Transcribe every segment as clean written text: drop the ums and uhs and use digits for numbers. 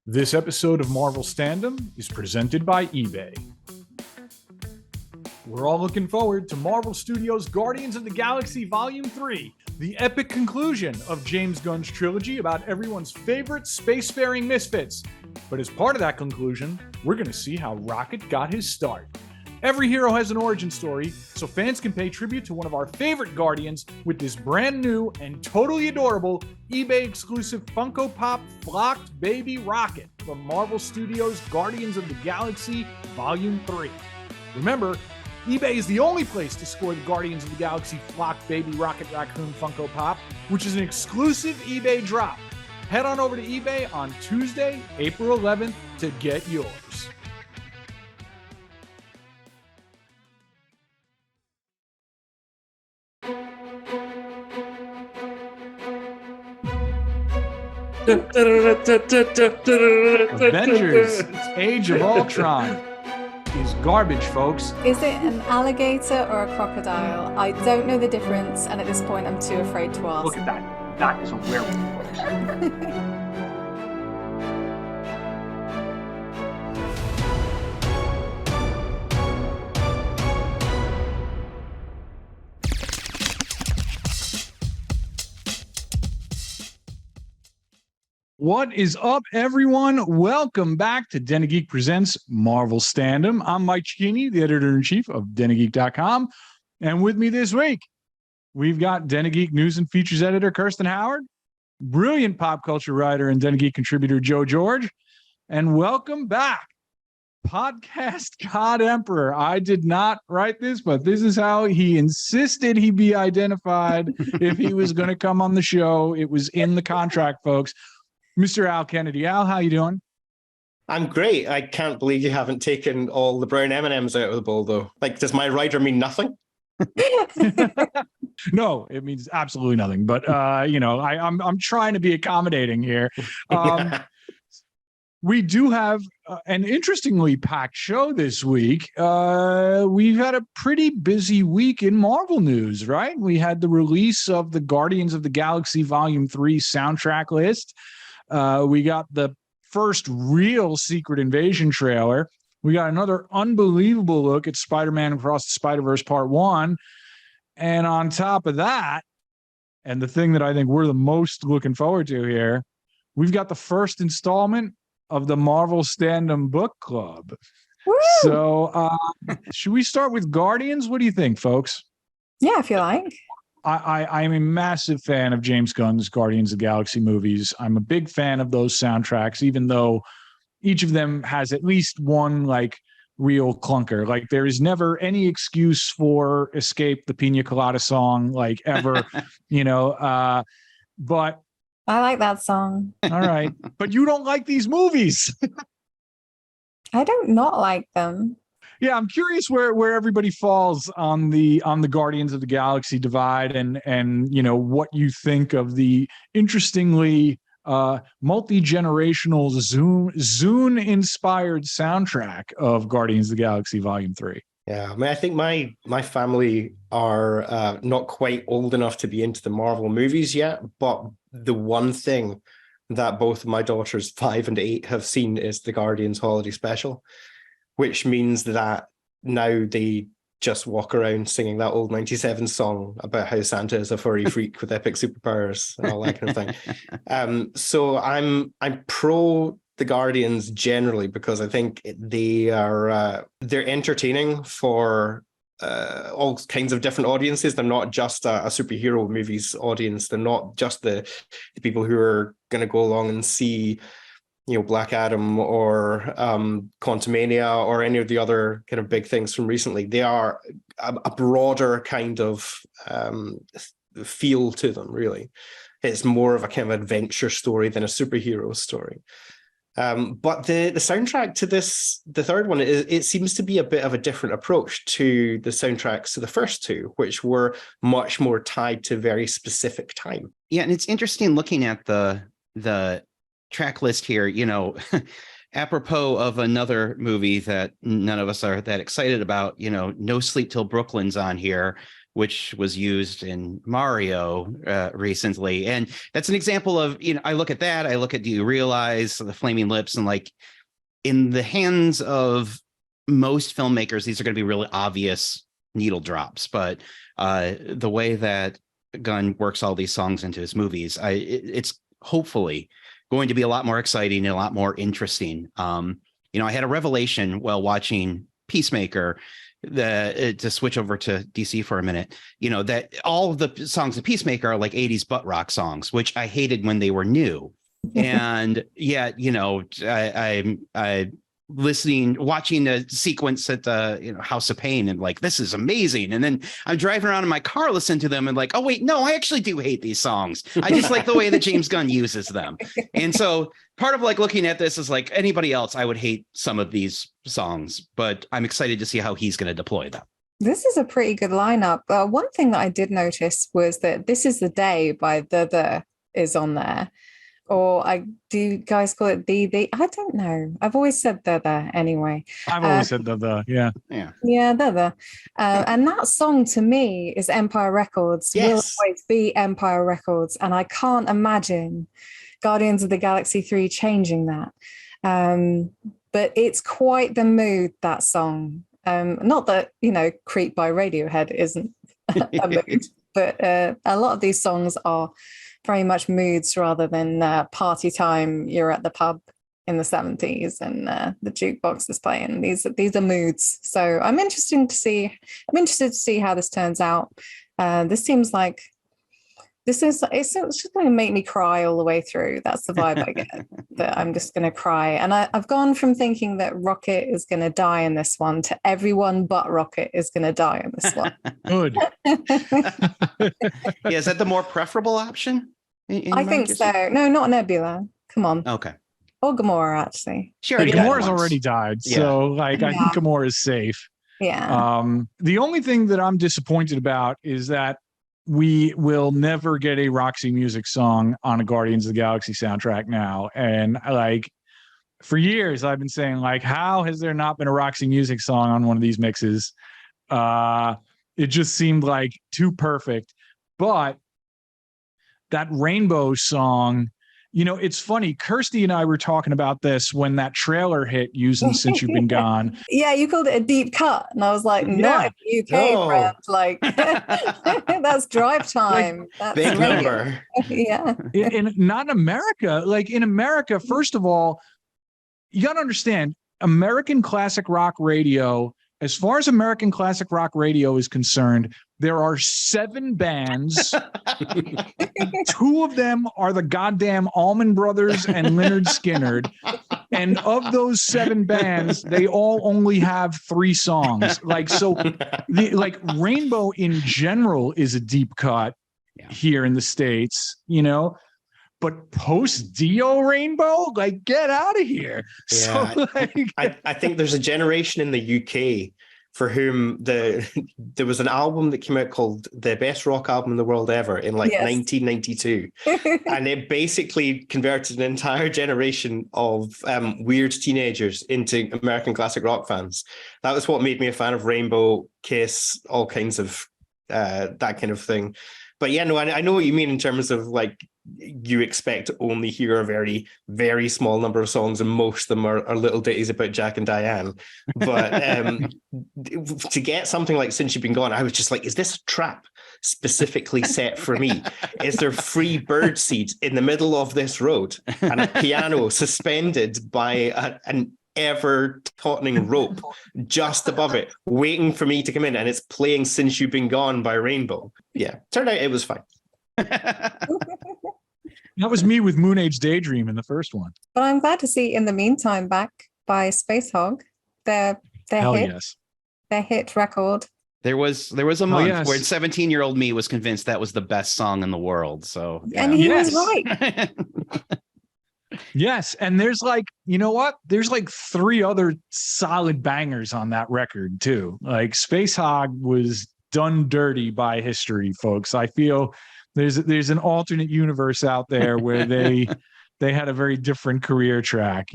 This episode of Marvel Standom is presented by eBay. We're all looking forward to Marvel Studios' Guardians of the Galaxy Volume 3, the epic conclusion of James Gunn's trilogy about everyone's favorite spacefaring misfits. But as part of that conclusion, we're going to see how Rocket got his start. Every hero has an origin story, so fans can pay tribute to one of our favorite Guardians with this brand new and totally adorable eBay-exclusive Funko Pop Flocked Baby Rocket from Marvel Studios' Guardians of the Galaxy Volume 3. Remember, eBay is the only place to score the Guardians of the Galaxy Flocked Baby Rocket Raccoon Funko Pop, which is an exclusive eBay drop. Head on over to eBay on Tuesday, April 11th to get yours. Avengers Age of Ultron is garbage, folks. Is it an alligator or a crocodile? I don't know the difference, and at this point I'm too afraid to ask. Look at that. That is a werewolf, folks. What is up, everyone? Welcome back to Den of Geek Presents Marvel Standom. I'm Mike Cicchini, the editor-in-chief of denofgeek.com. And with me this week, we've got Den of Geek News and Features editor Kirsten Howard, brilliant pop culture writer and Den of Geek contributor Joe George, and welcome back, Podcast God Emperor. I did not write this, but this is how he insisted he be identified if he was going to come on the show. It was in the contract, folks. Mr. Al Kennedy. Al, how you doing? I'm great. I can't believe you haven't taken all the brown M&Ms out of the bowl, though. Like, does my rider mean nothing? No, it means absolutely nothing. But I'm trying to be accommodating here. We do have an interestingly packed show this week. We've had a pretty busy week in Marvel news, right? We had the release of the Guardians of the Galaxy Volume 3 soundtrack list. We got the first real Secret Invasion trailer. We got another unbelievable look at Spider-Man Across the Spider-Verse Part 1. And on top of that, and the thing that I think we're the most looking forward to here, we've got the first installment of the Marvel Standom Book Club. Woo! So should we start with Guardians? What do you think, folks? Yeah, if you like. I'm a massive fan of James Gunn's Guardians of the Galaxy movies. I'm a big fan of those soundtracks, even though each of them has at least one like real clunker. Like there is never any excuse for Escape the Pina Colada song, like ever, but I like that song. All right. But you don't like these movies. I don't not like them. Yeah, I'm curious where everybody falls on the Guardians of the Galaxy divide and what you think of the interestingly multi-generational Zune inspired soundtrack of Guardians of the Galaxy Volume 3. Yeah, I mean, I think my family are not quite old enough to be into the Marvel movies yet, but the one thing that both of my daughters 5 and 8 have seen is the Guardians Holiday Special, which means that now they just walk around singing that old 97 song about how Santa is a furry freak with epic superpowers and all that kind of thing. So I'm pro the Guardians generally because I think they're entertaining for all kinds of different audiences. They're not just a superhero movies audience. They're not just the people who are going to go along and see Black Adam or Quantumania or any of the other kind of big things from recently. They are a broader kind of feel to them, really. It's more of a kind of adventure story than a superhero story. But the soundtrack to this, the third one, it seems to be a bit of a different approach to the soundtracks to the first two, which were much more tied to very specific time. Yeah, and it's interesting looking at the track list here, apropos of another movie that none of us are that excited about, No Sleep Till Brooklyn's on here, which was used in Mario recently. And that's an example of, I look at that, I look at Do You Realize, the Flaming Lips, and like in the hands of most filmmakers, these are going to be really obvious needle drops. But the way that Gunn works all these songs into his movies, it's hopefully going to be a lot more exciting and a lot more interesting. I had a revelation while watching Peacemaker, to switch over to DC for a minute, that all of the songs in Peacemaker are like 80s butt rock songs, which I hated when they were new. And yeah, I watching the sequence at the House of Pain, and like, this is amazing. And then I'm driving around in my car listening to them and like, oh wait, no, I actually do hate these songs. I just like the way that James Gunn uses them. And so part of like looking at this is like, anybody else, I would hate some of these songs, but I'm excited to see how he's going to deploy them. This is a pretty good lineup. One thing that I did notice was that This Is the Day by The is on there. Or do you guys call it the? I don't know. I've always said the anyway. I've always said the, yeah. Yeah, the. And that song to me is Empire Records. Yes. Will always be Empire Records. And I can't imagine Guardians of the Galaxy 3 changing that. But it's quite the mood, that song. Not that, Creep by Radiohead isn't a mood, but a lot of these songs are very much moods rather than party time. You're at the pub in the 70s and the jukebox is playing. These are moods. So I'm interested to see how this turns out. This seems like it's just going to make me cry all the way through. That's the vibe I get, that I'm just going to cry. And I've gone from thinking that Rocket is going to die in this one to everyone but Rocket is going to die in this one. Good. Yeah, is that the more preferable option? I think so. No, not Nebula. Come on. Okay. Or Gamora, actually. Sure. Gamora's already died. So I think Gamora is safe. Yeah. The only thing that I'm disappointed about is that we will never get a Roxy Music song on a Guardians of the Galaxy soundtrack now. And like, for years I've been saying, like, how has there not been a Roxy Music song on one of these mixes? It just seemed like too perfect. But that Rainbow song, it's funny. Kirsty and I were talking about this when that trailer hit using Since You've Been Gone. Yeah, you called it a deep cut. And I was like, not in the UK, friend. Like, that's drive time. That's big number. Yeah. Not in America. Like, in America, first of all, you got to understand, American classic rock radio, as far as American classic rock radio is concerned, there are 7 bands. 2 of them are the goddamn Allman Brothers and Lynyrd Skynyrd. And of those 7 bands, they all only have 3 songs. Like, so Rainbow in general is a deep cut here in the States, but post Dio Rainbow, like, get out of here. Yeah, so, I think there's a generation in the UK for whom there was an album that came out called The Best Rock Album in the World Ever in 1992. And it basically converted an entire generation of weird teenagers into American classic rock fans. That was what made me a fan of Rainbow, Kiss, all kinds of that kind of thing. But yeah, no, I know what you mean in terms of like, you expect to only hear a very, very small number of songs, and most of them are little ditties about Jack and Diane. But to get something like Since You've Been Gone, I was just like, is this a trap specifically set for me? Is there free bird seed in the middle of this road and a piano suspended by an ever tautening rope just above it, waiting for me to come in, and it's playing Since You've Been Gone by Rainbow? Yeah, turned out it was fine. That was me with Moon Age Daydream in the first one. But I'm glad to see In the Meantime back by Space Hog. Their Hell hit, yes. their hit record. There was a month where 17-year-old me was convinced that was the best song in the world. So And he was right. Yes. And there's like, you know what? There's like 3 other solid bangers on that record too. Like, Space Hog was done dirty by history, folks. I feel there's an alternate universe out there where they had a very different career track,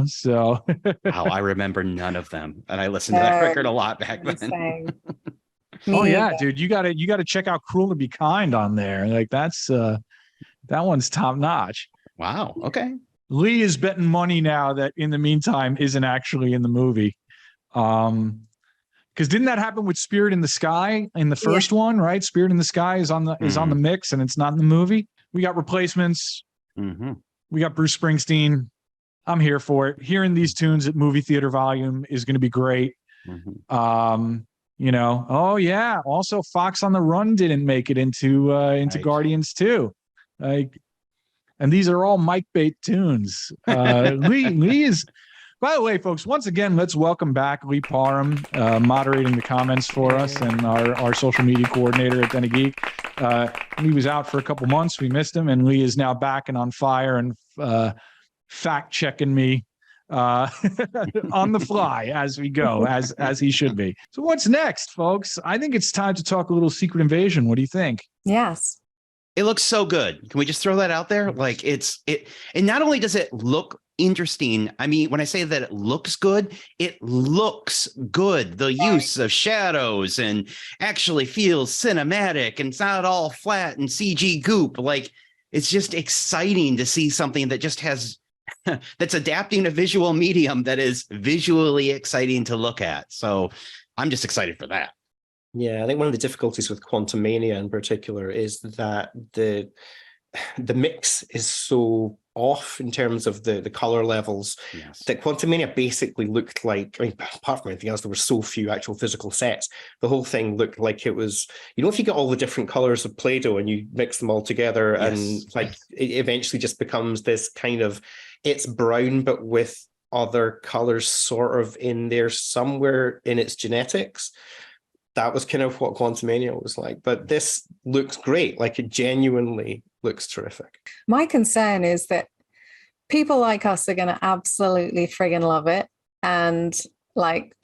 so wow, I remember none of them, and I listened to that record a lot back then. Me Oh yeah, either. dude, you gotta check out Cruel to Be Kind on there. Like that's that one's top notch. Wow. Okay. Lee is betting money now that In the Meantime isn't actually in the movie. Because didn't that happen with Spirit in the Sky in the first one, right? Spirit in the Sky is on the mix and it's not in the movie. We got replacements. Mm-hmm. We got Bruce Springsteen. I'm here for it. Hearing these tunes at movie theater volume is going to be great. Mm-hmm. You know, oh yeah. Also, Fox on the Run didn't make it into Right. Guardians 2. Like, and these are all Mike Bate tunes. Lee is. By the way, folks, once again, let's welcome back Lee Parham, moderating the comments for us, and our social media coordinator at Den of Geek. Lee was out for a couple months. We missed him, and Lee is now back and on fire and fact-checking me on the fly as we go, as he should be. So what's next, folks? I think it's time to talk a little Secret Invasion. What do you think? Yes. It looks so good. Can we just throw that out there? Like and not only does it look interesting, I mean, when I say that it looks good, it looks good. The use of shadows and actually feels cinematic and it's not all flat and CG goop. Like, it's just exciting to see something that just has that's adapting a visual medium that is visually exciting to look at. So I'm just excited for that. Yeah, I think one of the difficulties with Quantumania in particular is that the mix is so off in terms of the color levels. Yes. That Quantumania basically looked like, I mean, apart from anything else, there were so few actual physical sets. The whole thing looked like it was, you know, if you get all the different colors of Play-Doh and you mix them all together, Yes. and like it eventually just becomes this kind of, it's brown but with other colors sort of in there somewhere in its genetics. That was kind of what Quantumania was like. But this looks great. Like, it genuinely looks terrific. My concern is that people like us are going to absolutely friggin' love it. And like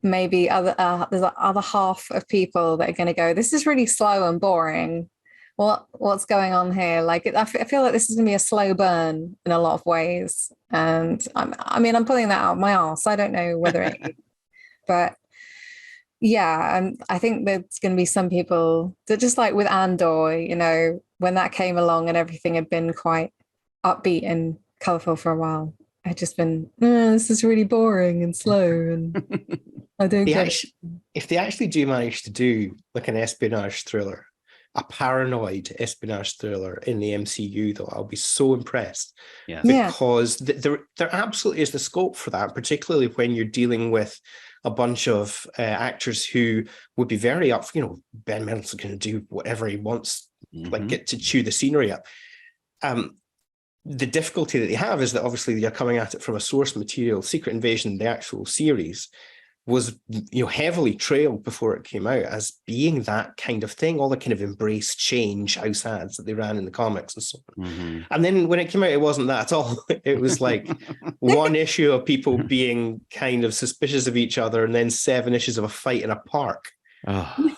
maybe there's other half of people that are going to go, this is really slow and boring. What's going on here? Like, I feel like this is going to be a slow burn in a lot of ways. And I'm pulling that out of my arse. I don't know whether it, but yeah, and I think there's going to be some people that, just like with Andor, you know, when that came along and everything had been quite upbeat and colorful for a while, I'd just been, this is really boring and slow, and I don't get it. If they actually do manage to do like an espionage thriller, a paranoid espionage thriller in the MCU, though, I'll be so impressed. Yes. Because there absolutely is the scope for that, particularly when you're dealing with a bunch of actors who would be very up. You know, Ben Mendelsohn can do whatever he wants, like get to chew the scenery up. The difficulty that they have is that obviously they're coming at it from a source material. Secret Invasion, the actual series, was, you know, heavily trailed before it came out as being that kind of thing, all the kind of embrace change house ads that they ran in the comics and so on. And then when it came out, it wasn't that at all. It was like one issue of people being kind of suspicious of each other, and then 7 issues of a fight in a park. Oh.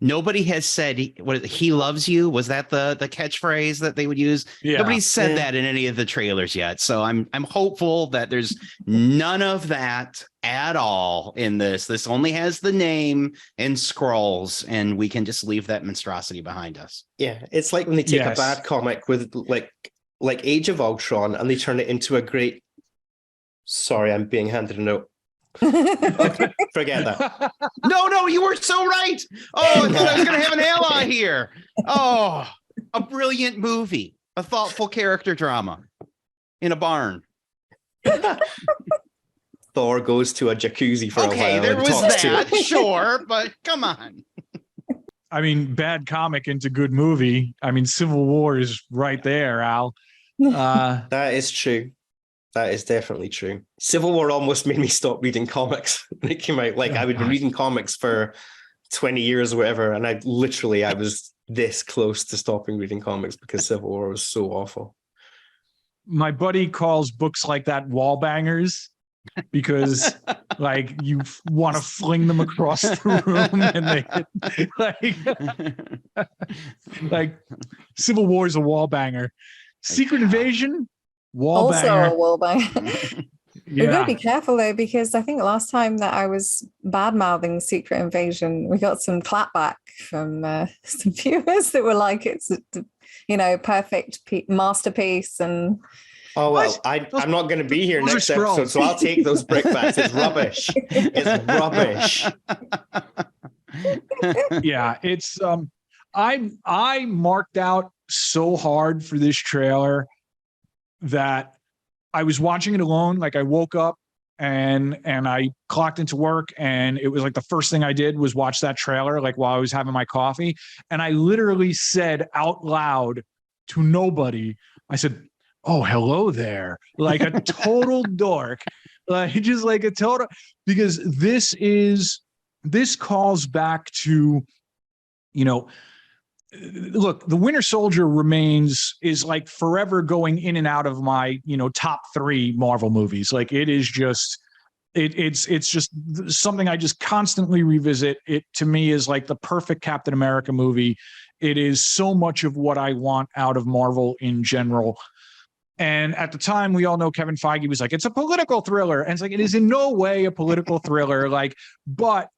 Nobody has said he loves you. Was that the catchphrase that they would use? Yeah. Nobody said that in any of the trailers yet. So I'm hopeful that there's none of that at all in this. This only has the name and scrolls, and we can just leave that monstrosity behind us. Yeah, it's like when they take a bad comic with like Age of Ultron and they turn it into a great. Sorry, I'm being handed a note. Okay, forget that. No, you were so right. Oh, I thought I was going to have an ally here. Oh, a brilliant movie, a thoughtful character drama in a barn. Thor goes to a jacuzzi for a while. Okay, there was that, sure, but come on. I mean, bad comic into good movie. I mean, Civil War is right there, Al. That is true. That is definitely true. Civil War almost made me stop reading comics when it came out. Like, I would be reading comics for 20 years or whatever, and I was this close to stopping reading comics because Civil War was so awful. My buddy calls books like that wall bangers because like you want to fling them across the room, and they like Civil War is a wall banger. Secret Invasion, wall also banger. a wall banger. We've got to be careful though, because I think last time that I was bad mouthing Secret Invasion, we got some clapback from some viewers that were like, it's perfect masterpiece. And oh well, I'm not going to be here next episode, so I'll take those brickbats. It's rubbish. It's rubbish. Yeah, it's I marked out so hard for this trailer that I was watching it alone. Like I woke up and I clocked into work, and it was like the first thing I did was watch that trailer, like while I was having my coffee. And I literally said out loud to nobody, I said, "Oh, hello there," like a total dork, like just like a total, because this calls back to, look, the Winter Soldier is like forever going in and out of my, top 3 Marvel movies. Like it is just, it's just something I just constantly revisit. It to me is like the perfect Captain America movie. It is so much of what I want out of Marvel in general. And at the time, we all know Kevin Feige was like, it's a political thriller. And it's like, it is in no way a political thriller, but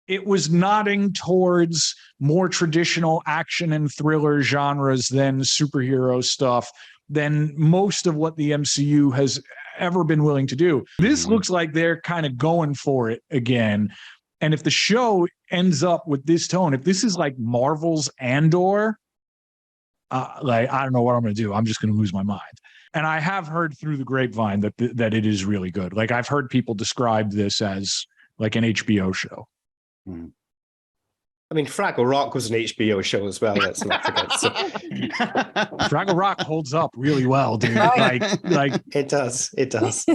it was nodding towards more traditional action and thriller genres than superhero stuff, than most of what the MCU has ever been willing to do. This looks like they're kind of going for it again. And if the show ends up with this tone, if this is like Marvel's Andor, I don't know what I'm going to do. I'm just going to lose my mind. And I have heard through the grapevine that it is really good. Like I've heard people describe this as like an HBO show. I mean, Fraggle Rock was an HBO show as well. Let's not forget. So. Fraggle Rock holds up really well, dude. Like it does. It does.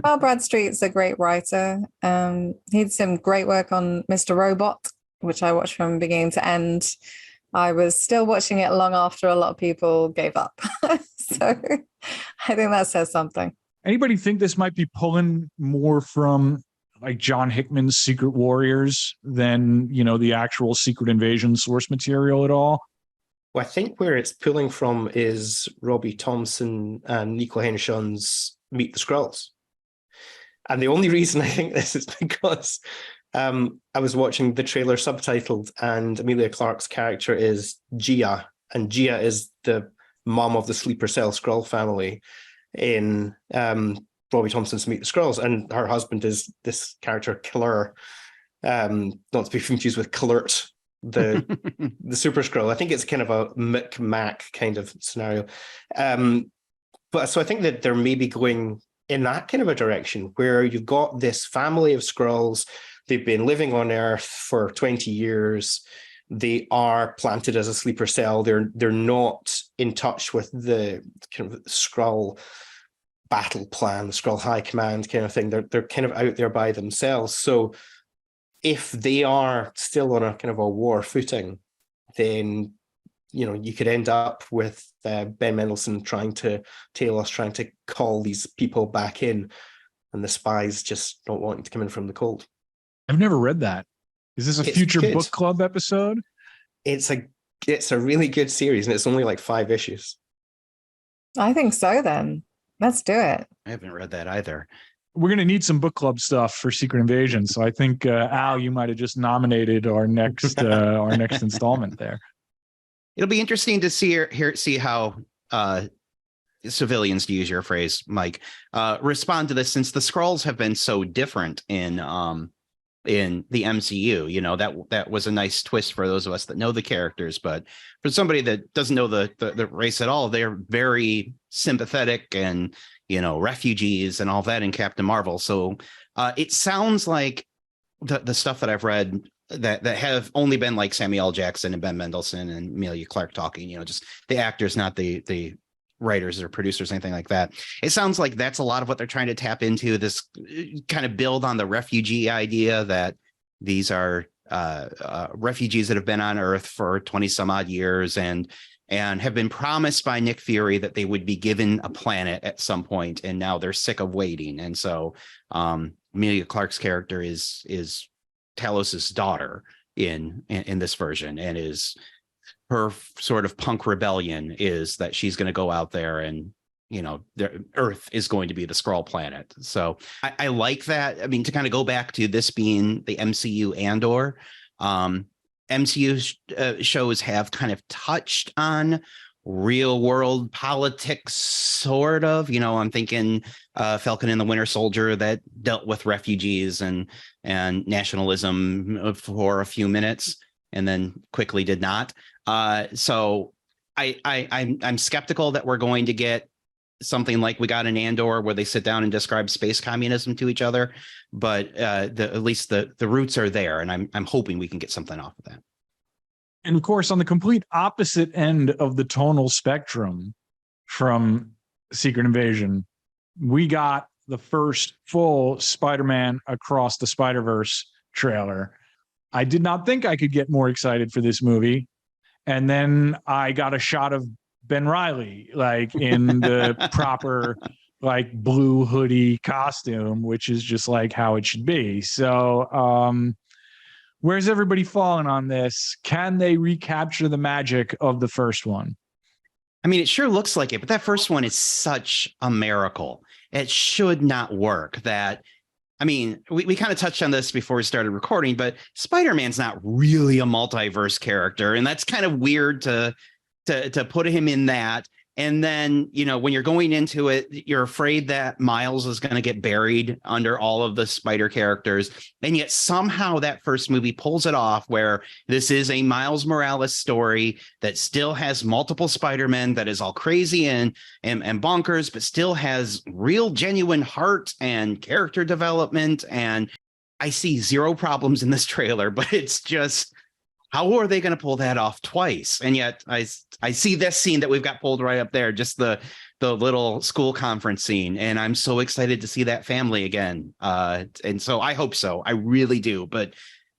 Well, Bradstreet's a great writer. He did some great work on Mr. Robot, which I watched from beginning to end. I was still watching it long after a lot of people gave up. So I think that says something. Anybody think this might be pulling more from like John Hickman's Secret Warriors than, the actual Secret Invasion source material at all? Well, I think where it's pulling from is Robbie Thompson and Nico Henshon's Meet the Skrulls. And the only reason I think this is because I was watching the trailer subtitled, and Emilia Clarke's character is Gia, and Gia is the mom of the sleeper cell Skrull family in Robbie Thompson's Meet the Skrulls, and her husband is this character Killer, not to be confused with Klurt, the Super Skrull. I think it's kind of a Mick-Mac kind of scenario. But so I think that they're maybe going in that kind of a direction where you've got this family of Skrulls. They've been living on Earth for 20 years. They are planted as a sleeper cell. They're not in touch with the kind of Skrull battle plan, the Skrull high command kind of thing. They're kind of out there by themselves. So if they are still on a kind of a war footing, then you could end up with Ben Mendelsohn trying to call these people back in, and the spies just not wanting to come in from the cold. I've never read that. Is this a future book club episode? It's a really good series, and it's only like 5 issues. I think so then. Let's do it. I haven't read that either. We're going to need some book club stuff for Secret Invasion. So I think, Al, you might have just nominated our next installment there. It'll be interesting to see how civilians, to use your phrase, Mike, respond to this, since the Skrulls have been so different in the MCU. That was a nice twist for those of us that know the characters, but for somebody that doesn't know the race at all, they're very sympathetic and refugees and all that in Captain Marvel. So it sounds like the stuff that I've read that have only been like Samuel L. Jackson and Ben Mendelsohn and Emilia Clarke talking, just the actors, not the writers or producers, anything like that. It sounds like that's a lot of what they're trying to tap into, this kind of build on the refugee idea, that these are refugees that have been on Earth for 20 some odd years and have been promised by Nick Fury that they would be given a planet at some point, and now they're sick of waiting. And so Emilia Clarke's character is Talos's daughter in this version, and is her sort of punk rebellion is that she's going to go out there and the Earth is going to be the Skrull planet. So I like that. I mean, to kind of go back to this being the MCU Andor, MCU shows have kind of touched on real world politics, sort of. I'm thinking Falcon and the Winter Soldier, that dealt with refugees and nationalism for a few minutes and then quickly did not. So I'm skeptical that we're going to get something like we got in Andor, where they sit down and describe space communism to each other, but at least the roots are there, and I'm hoping we can get something off of that. And of course, on the complete opposite end of the tonal spectrum from Secret Invasion, we got the first full Spider-Man Across the Spider-Verse trailer. I did not think I could get more excited for this movie. And then I got a shot of Ben Reilly, like in the proper, like blue hoodie costume, which is just like how it should be. So, where's everybody falling on this? Can they recapture the magic of the first one? I mean, it sure looks like it, but that first one is such a miracle. It should not work. We kind of touched on this before we started recording, but Spider-Man's not really a multiverse character, and that's kind of weird to put him in that. And then, when you're going into it, you're afraid that Miles is going to get buried under all of the Spider characters. And yet somehow that first movie pulls it off, where this is a Miles Morales story that still has multiple Spider-Men, that is all crazy and bonkers, but still has real genuine heart and character development. And I see zero problems in this trailer, but it's just, how are they going to pull that off twice? And yet I see this scene that we've got pulled right up there, just the little school conference scene. And I'm so excited to see that family again. And so I hope so. I really do. But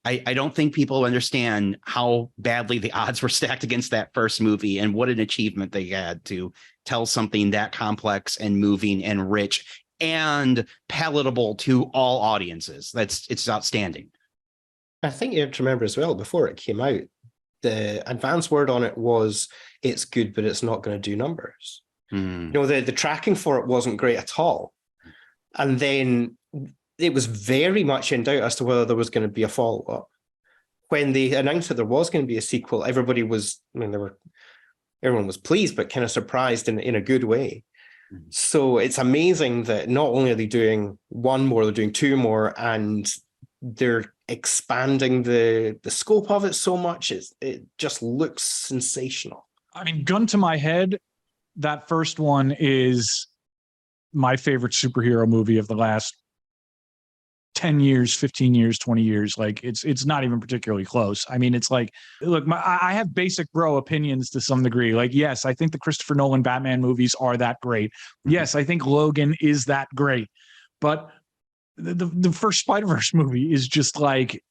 I don't think people understand how badly the odds were stacked against that first movie, and what an achievement they had to tell something that complex and moving and rich and palatable to all audiences. It's outstanding. I think you have to remember as well, before it came out, the advance word on it was it's good, but it's not going to do numbers. The tracking for it wasn't great at all. And then it was very much in doubt as to whether there was going to be a follow-up. When they announced that there was going to be a sequel, everyone was pleased, but kind of surprised in a good way. So it's amazing that not only are they doing one more, they're doing two more, and they're expanding the scope of it so much. It just looks sensational. I mean, gun to my head, that first one is my favorite superhero movie of the last 10 years, 15 years, 20 years. Like it's not even particularly close. I mean, it's like, look, I have basic bro opinions to some degree. Like, yes, I think the Christopher Nolan Batman movies are that great. Yes, I think Logan is that great. But the first Spider-Verse movie is just like,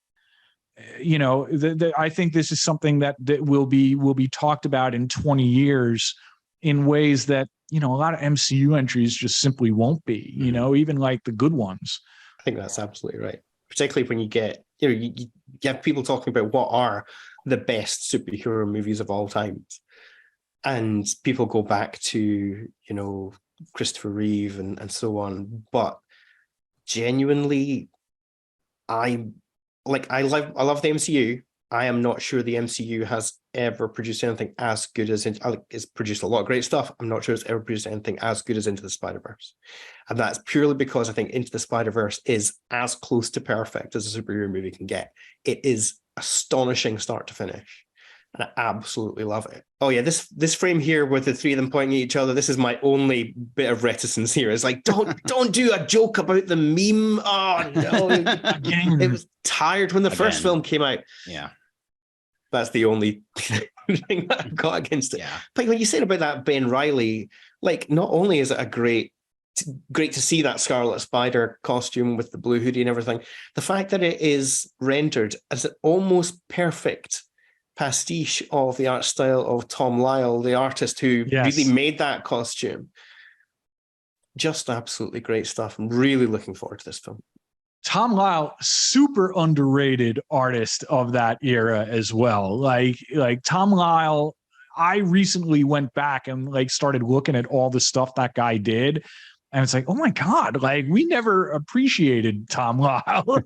I think this is something that will be talked about in 20 years in ways that, a lot of MCU entries just simply won't be, even like the good ones. I think that's absolutely right. Particularly when you get, you have people talking about what are the best superhero movies of all time. And people go back to, Christopher Reeve and so on. But genuinely, I love the MCU. I am not sure the MCU has ever produced anything as good as it's produced a lot of great stuff. I'm not sure it's ever produced anything as good as Into the Spider-Verse. And that's purely because I think Into the Spider-Verse is as close to perfect as a superhero movie can get. It is astonishing start to finish. And I absolutely love it. Oh yeah, this frame here with the three of them pointing at each other, this is my only bit of reticence here. It's like, don't do a joke about the meme. Oh no. It was tired when the first film came out. Yeah. That's the only thing that I've got against it. Yeah. But when you said about that Ben Reilly, like, not only is it a great to see that Scarlet Spider costume with the blue hoodie and everything, the fact that it is rendered as an almost perfect pastiche of the art style of Tom Lyle, the artist who really made that costume. Just absolutely great stuff. I'm really looking forward to this film. Tom Lyle, super underrated artist of that era as well. Like Tom Lyle, I recently went back and like started looking at all the stuff that guy did. And it's like, oh my God, like we never appreciated Tom Lyle.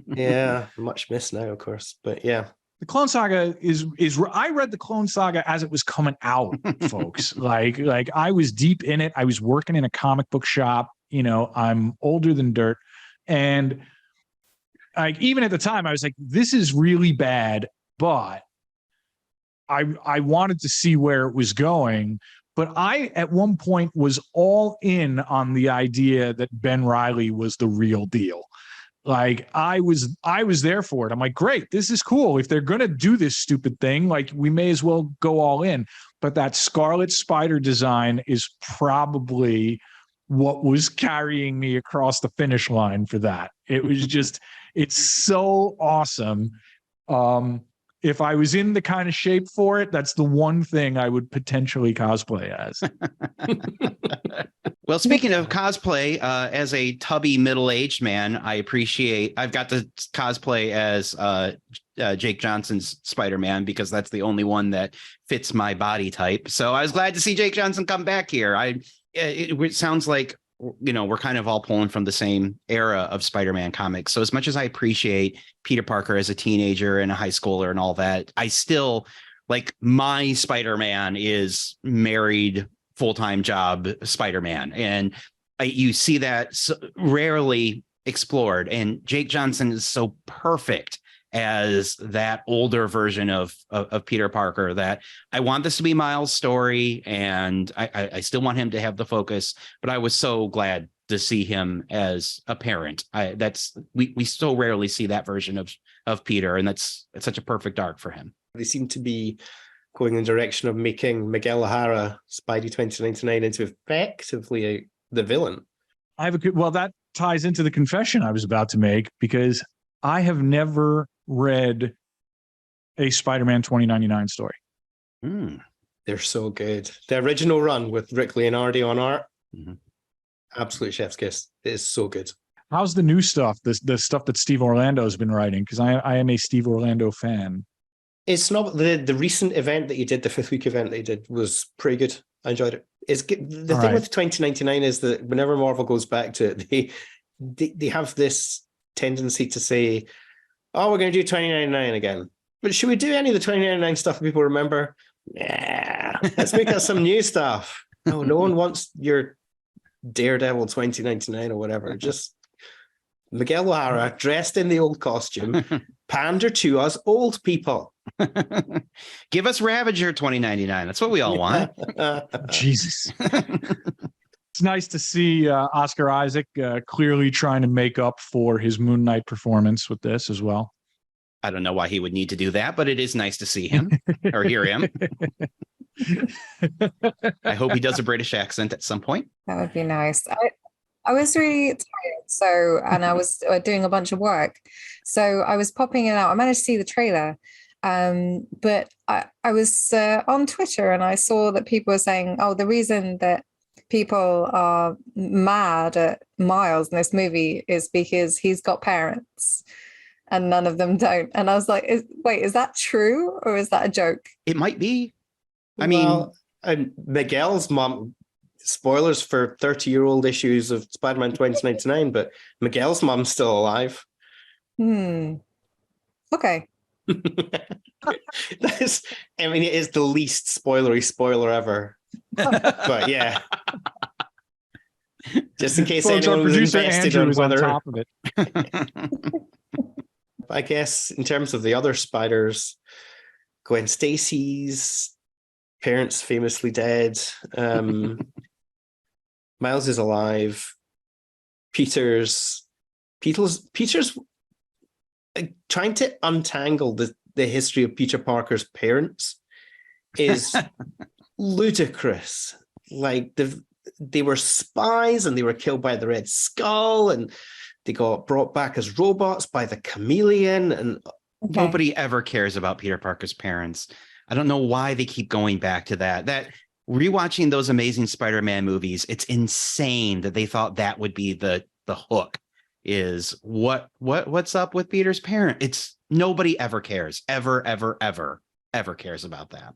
Yeah, much missed now, of course. But yeah. The Clone Saga is I read the Clone Saga as it was coming out, folks. Like I was deep in it. I was working in a comic book shop. You know, I'm older than dirt. And like even at the time, I was like, this is really bad, but I wanted to see where it was going. But I, at one point, was all in on the idea that Ben Reilly was the real deal. Like I was there for it. I'm like, great, this is cool. If they're going to do this stupid thing, like we may as well go all in. But that Scarlet Spider design is probably what was carrying me across the finish line for that. It was just, it's so awesome. If I was in the kind of shape for it, that's the one thing I would potentially cosplay as. Well, speaking of cosplay, as a tubby middle-aged man, I've got to cosplay as Jake Johnson's Spider-Man because that's the only one that fits my body type. So I was glad to see Jake Johnson come back here. It sounds like, you know, we're kind of all pulling from the same era of Spider-Man comics. So as much as I appreciate Peter Parker as a teenager and a high schooler and all that, I still like my Spider-Man is married, full-time job Spider-Man. And you see that rarely explored. And Jake Johnson is so perfect as that older version of Peter Parker that I want this to be Miles' story. And I still want him to have the focus, but I was so glad to see him as a parent. We so rarely see that version of Peter. And it's such a perfect arc for him. They seem to be going in the direction of making Miguel O'Hara, Spidey 2099, into effectively the villain. Well, that ties into the confession I was about to make, because I have never read a Spider-Man 2099 story. They're so good. The original run with Rick Leonardi on art, absolute chef's kiss. It is so good. How's the new stuff? The stuff that Steve Orlando has been writing? Because I am a Steve Orlando fan. It's not the recent event that he did, the 5th week event that he did was pretty good. I enjoyed it. The thing with 2099 is that whenever Marvel goes back to it, they have this tendency to say, oh, we're going to do 2099 again. But should we do any of the 2099 stuff that people remember? Yeah, let's make us some new stuff. No one wants your Daredevil 2099 or whatever. Just Miguel O'Hara dressed in the old costume, pander to us old people. Give us Ravager 2099. That's what we all want. Jesus. It's nice to see Oscar Isaac clearly trying to make up for his Moon Knight performance with this as well. I don't know why he would need to do that, but it is nice to see him or hear him. I hope he does a British accent at some point. That would be nice. I was really tired, and I was doing a bunch of work. So I was popping it out. I managed to see the trailer. But I was on Twitter and I saw that people were saying, oh, the reason that people are mad at Miles in this movie is because he's got parents and none of them don't. And I was like, is that true or is that a joke? It might be. Miguel's mom, spoilers for 30-year-old issues of Spider-Man 2099, but Miguel's mom's still alive. Okay. It is the least spoilery spoiler ever. But yeah. Just in case Folks, anyone was invested Andrew on whether... on top of it. I guess in terms of the other spiders, Gwen Stacy's parents famously dead. Miles is alive. Peter's trying to untangle the history of Peter Parker's parents is ludicrous. Like they were spies and they were killed by the Red Skull and they got brought back as robots by the Chameleon. And nobody ever cares about Peter Parker's parents. I don't know why they keep going back to that. That rewatching those Amazing Spider-Man movies, it's insane that they thought that would be the hook. Is what's up with Peter's parent? It's nobody ever cares, ever cares about that.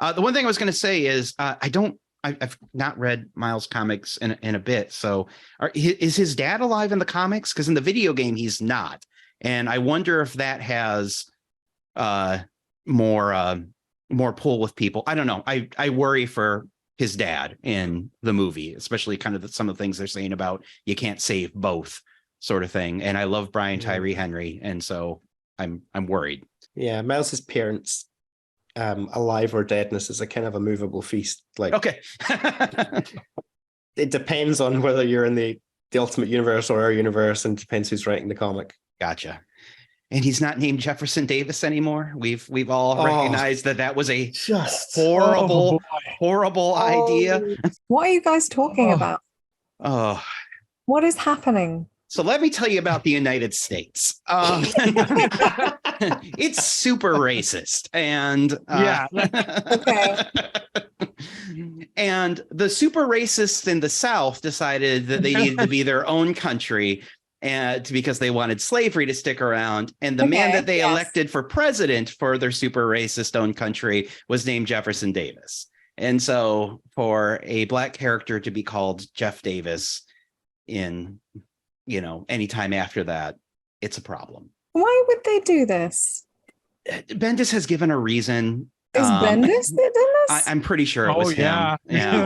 The one thing I was going to say is I've not read Miles comics in a bit. So is his dad alive in the comics? Because in the video game, he's not. And I wonder if that has more pull with people. I don't know. I worry for his dad in the movie, especially kind of some of the things they're saying about you can't save both sort of thing. And I love Brian Tyree Henry. And so I'm worried. Yeah, Miles's parents, alive or deadness is a kind of a movable feast. Like, okay. It depends on whether you're in the Ultimate Universe or our universe, and depends who's writing the comic. Gotcha. And he's not named Jefferson Davis anymore. We've all recognized that was a just horrible idea. What are you guys talking about? Oh, what is happening? So let me tell you about the United States. It's super racist, and okay. And the super racists in the South decided that they needed to be their own country, and because they wanted slavery to stick around. And the man that they elected for president for their super racist own country was named Jefferson Davis. And so for a Black character to be called Jeff Davis in, anytime after that, it's a problem. Why would they do this? Bendis has given a reason. Is Bendis that did this? I'm pretty sure it was him. Yeah.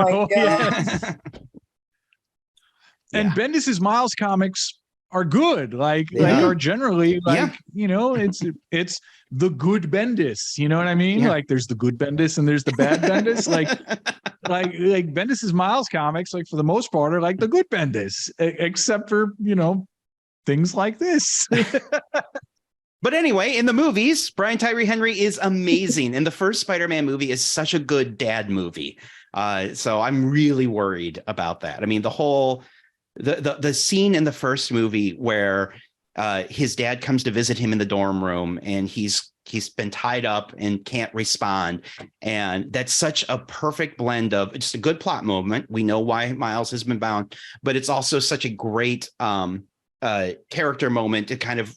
Oh my God. And Bendis's Miles comics are good, are generally it's the good Bendis, you know what I mean? Like there's the good Bendis and there's the bad Bendis. like Bendis's Miles comics, like for the most part, are like the good Bendis, except for things like this. But anyway, in the movies, Brian Tyree Henry is amazing. And the first Spider-Man movie is such a good dad movie. So I'm really worried about that. I mean, the scene in the first movie where his dad comes to visit him in the dorm room, and he's been tied up and can't respond. And that's such a perfect blend of just a good plot moment. We know why Miles has been bound, but it's also such a great character moment to kind of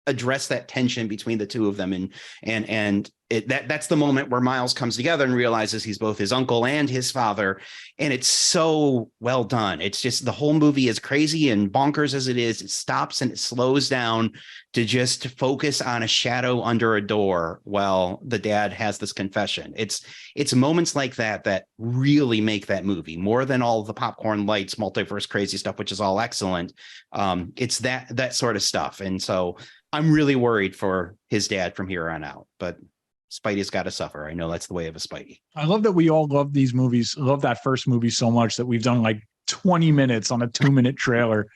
address that tension between the two of them. And that's the moment where Miles comes together and realizes he's both his uncle and his father. And it's so well done. It's just, the whole movie, is crazy and bonkers as it is, it stops and it slows down to just focus on a shadow under a door while the dad has this confession. It's moments like that really make that movie, more than all the popcorn lights, multiverse crazy stuff, which is all excellent. It's that sort of stuff. And so I'm really worried for his dad from here on out, but Spidey's got to suffer. I know that's the way of a Spidey. I love that we all love these movies. Love that first movie so much that we've done like 20 minutes on a 2-minute trailer.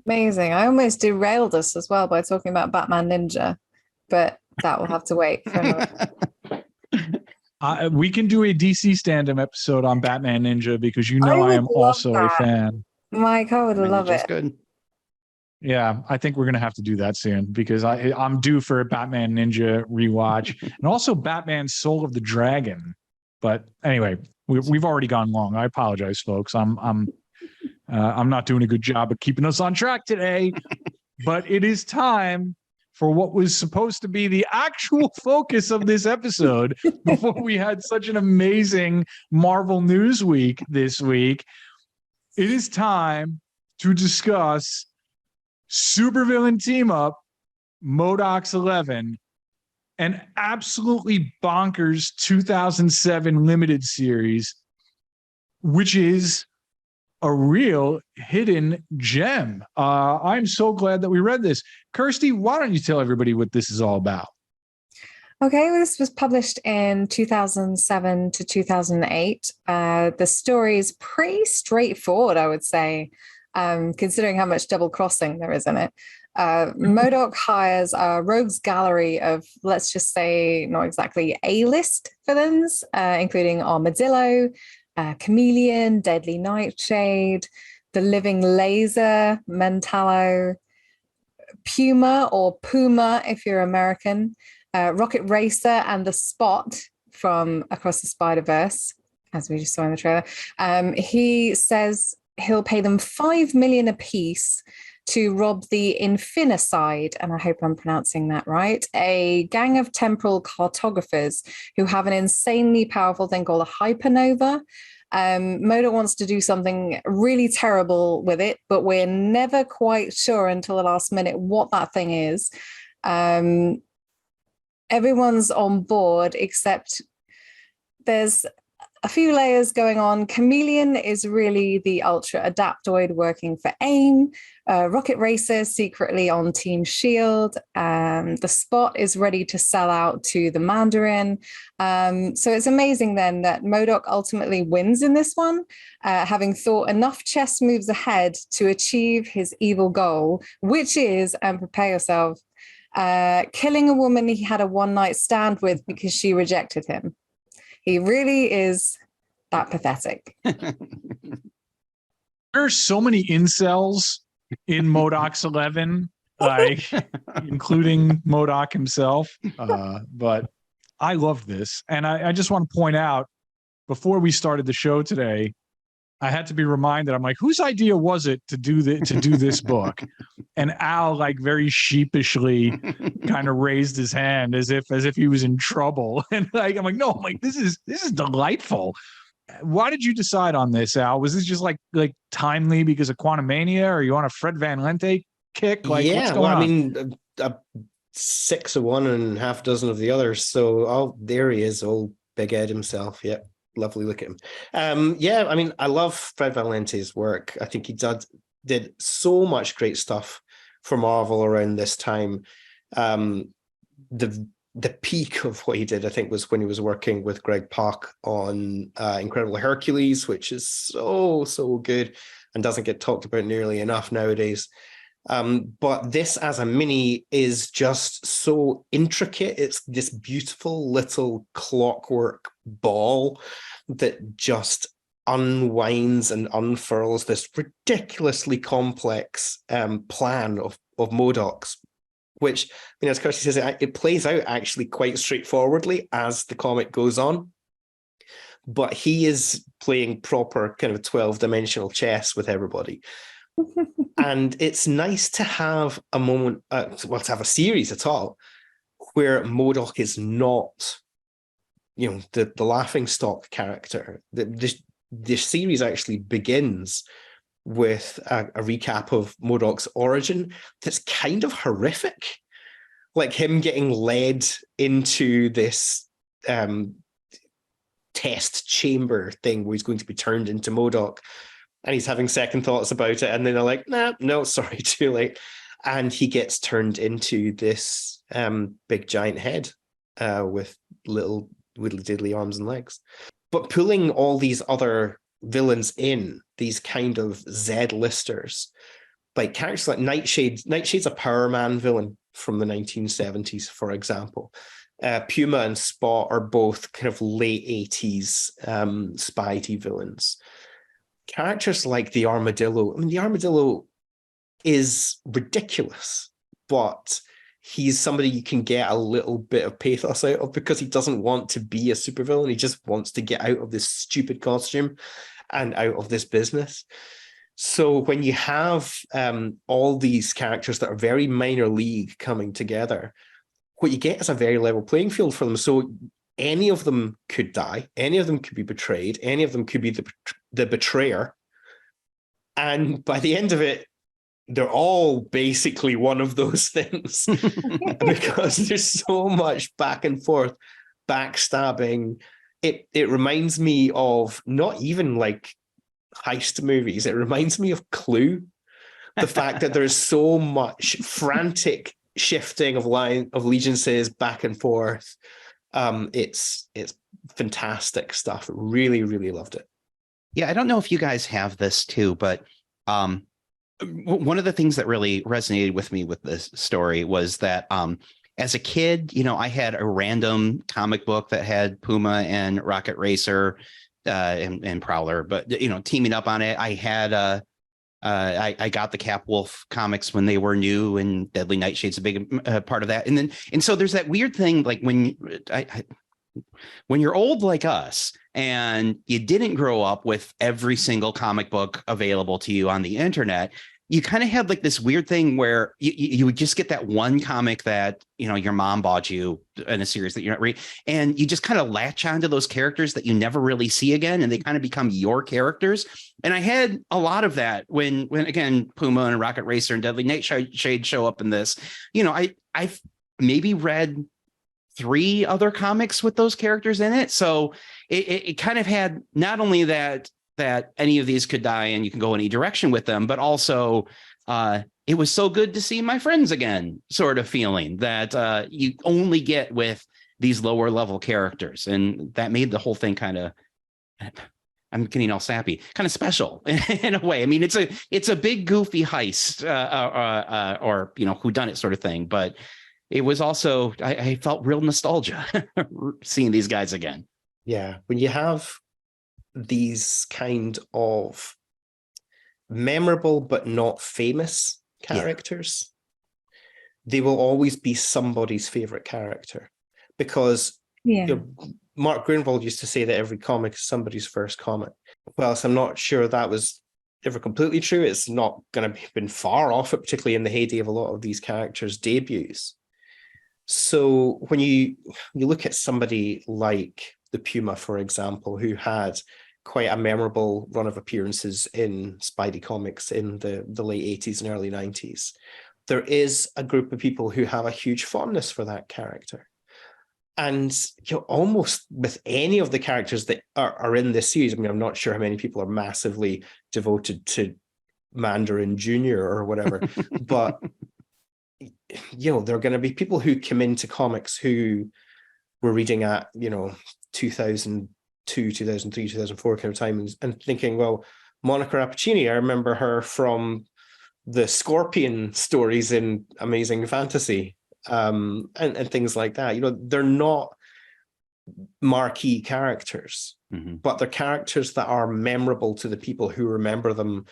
Amazing. I almost derailed us as well by talking about Batman Ninja, but that will have to wait for another. We can do a DC Standom episode on Batman Ninja, because I am also a fan. Mike, I would love it. Good. Yeah, I think we're going to have to do that soon, because I'm due for a Batman Ninja rewatch, and also Batman Soul of the Dragon. But anyway, we've already gone long. I apologize, folks. I'm not doing a good job of keeping us on track today, but it is time for what was supposed to be the actual focus of this episode before we had such an amazing Marvel News Week this week. It is time to discuss supervillain team up, MODOK's 11, an absolutely bonkers 2007 limited series, which is a real hidden gem. I'm so glad that we read this. Kirsty, why don't you tell everybody what this is all about? Okay, well, this was published in 2007 to 2008. The story is pretty straightforward, I would say, considering how much double crossing there is in it. MODOK hires a rogues gallery of, let's just say, not exactly A-list villains, including Armadillo, Chameleon, Deadly Nightshade, the Living Laser, Mentallo, Puma or Puma if you're American, Rocket Racer, and the Spot from Across the Spider-Verse, as we just saw in the trailer. He says he'll pay them $5 million apiece to rob the Infinicide, and I hope I'm pronouncing that right, a gang of temporal cartographers who have an insanely powerful thing called a hypernova. MODOK wants to do something really terrible with it, but we're never quite sure until the last minute what that thing is. Everyone's on board, except there's a few layers going on. Chameleon is really the ultra adaptoid working for AIM. Rocket Racer secretly on Team Shield. The Spot is ready to sell out to the Mandarin. So it's amazing then that MODOK ultimately wins in this one, having thought enough chess moves ahead to achieve his evil goal, which is, and prepare yourself, killing a woman he had a one-night stand with because she rejected him. He really is that pathetic. There are so many incels in MODOK's 11, like including MODOK himself. But I love this. And I just want to point out, before we started the show today, I had to be reminded, I'm like, whose idea was it to do this book? And Al, like, very sheepishly kind of raised his hand as if he was in trouble. And like, I'm like, no, I'm like, this is delightful. Why did you decide on this, Al? Was this just like timely because of Quantumania, or you on a Fred Van Lente kick? Like, yeah, what's going on? I mean, 6 of one and half dozen of the others. So there he is, old Big Ed himself. Yep. Lovely look at him. Yeah, I mean, I love Fred Van Lente's work. I think he did so much great stuff for Marvel around this time. The peak of what he did, I think, was when he was working with Greg Pak on Incredible Hercules, which is so good and doesn't get talked about nearly enough nowadays. But this as a mini is just so intricate. It's this beautiful little clockwork ball that just unwinds and unfurls this ridiculously complex plan of MODOK's, which, you know, as Kirsty says, it plays out actually quite straightforwardly as the comic goes on. But he is playing proper kind of 12-dimensional chess with everybody. And it's nice to have a moment, to have a series at all, where MODOK is not, you know, the laughing stock character. The series actually begins with a recap of MODOK's origin that's kind of horrific. Like him getting led into this test chamber thing where he's going to be turned into MODOK. And he's having second thoughts about it. And then they're like, no, sorry, too late. And he gets turned into this big giant head with little widdly diddly arms and legs. But pulling all these other villains in, these kind of Z-listers, like characters like Nightshade. Nightshade's a Power Man villain from the 1970s, for example. Puma and Spot are both kind of late 80s Spidey villains. Characters like the Armadillo. I mean, the Armadillo is ridiculous, but he's somebody you can get a little bit of pathos out of because he doesn't want to be a supervillain. He just wants to get out of this stupid costume and out of this business. So when you have all these characters that are very minor league coming together, what you get is a very level playing field for them. So any of them could die, any of them could be betrayed, any of them could be the betrayer. And by the end of it, they're all basically one of those things because there's so much back and forth, backstabbing. It reminds me of not even like heist movies. It reminds me of Clue. The fact that there's so much frantic shifting of allegiances back and forth. It's fantastic stuff. Really, really loved it. Yeah, I don't know if you guys have this too, but one of the things that really resonated with me with this story was that as a kid, you know, I had a random comic book that had Puma and Rocket Racer and Prowler, but, you know, teaming up on it. I had I got the Cap Wolf comics when they were new, and Deadly Nightshade's a big part of that. And so there's that weird thing, like when you're old like us and you didn't grow up with every single comic book available to you on the internet, you kind of had like this weird thing where you would just get that one comic that, you know, your mom bought you in a series that you're not reading, and you just kind of latch onto those characters that you never really see again, and they kind of become your characters. And I had a lot of that when again, Puma and Rocket Racer and Deadly Nightshade show up in this. You know, I've maybe read 3 other comics with those characters in it. So it kind of had not only that any of these could die and you can go any direction with them, but also it was so good to see my friends again, sort of feeling that you only get with these lower level characters. And that made the whole thing kind of, I'm getting all sappy, kind of special in a way. I mean, it's a big goofy heist or, you know, whodunit sort of thing, but it was also, I felt real nostalgia seeing these guys again. Yeah, when you have these kind of memorable but not famous characters, they will always be somebody's favorite character, because you know, Mark Grunwald used to say that every comic is somebody's first comic. Well, so I'm not sure that was ever completely true. It's not going to have been far off it, particularly in the heyday of a lot of these characters' debuts. So when you look at somebody like the Puma, for example, who had quite a memorable run of appearances in Spidey comics in the late 80s and early 90s, there is a group of people who have a huge fondness for that character. And you know, almost with any of the characters that are in this series, I mean, I'm not sure how many people are massively devoted to Mandarin Jr. or whatever, but you know, there are going to be people who come into comics who were reading at, you know, 2002, 2003, 2004 kind of time and thinking, well, Monica Rappaccini, I remember her from the Scorpion stories in Amazing Fantasy, and things like that. You know, they're not marquee characters, but they're characters that are memorable to the people who remember them.